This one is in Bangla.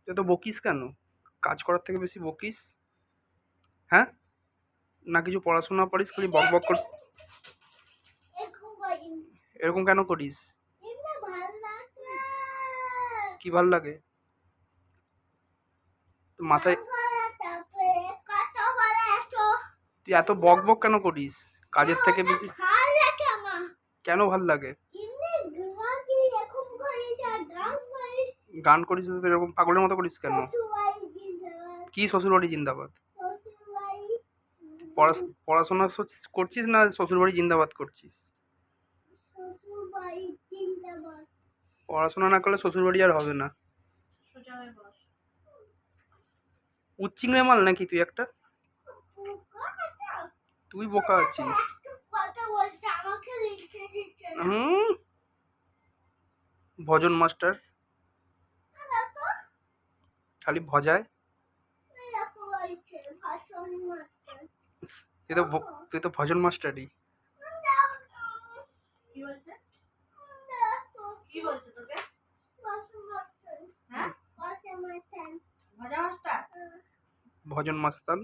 এত বকিস কেন? কাজ করার থেকে বেশি বকিস? হ্যাঁ? না কিছু পড়াশোনা পারিস, খালি বক বক কর। এরকম কেন করিস? কি ভাল লাগে? তো মাথায় তুই এত বক বক কেন করিস? কাজের থেকে বেশি কেন ভাল লাগে? গান করিস তো এরকম পাগলের মতো করিস কেন? কি শ্বশুরবাড়ি জিন্দাবাদ? পড়াশোনা করছিস না শ্বশুরবাড়ি জিন্দাবাদ করছিস? পড়াশোনা না করলে শ্বশুরবাড়ি আর হবে না। উচ্চিংড়ে মাল নাকি তুই একটা? তুই বোকা আছিস। হুম, ভজন মাস্টার খালি ভজায়। তুই তো ভজন মাস্টারই। ভজন মাস্তান।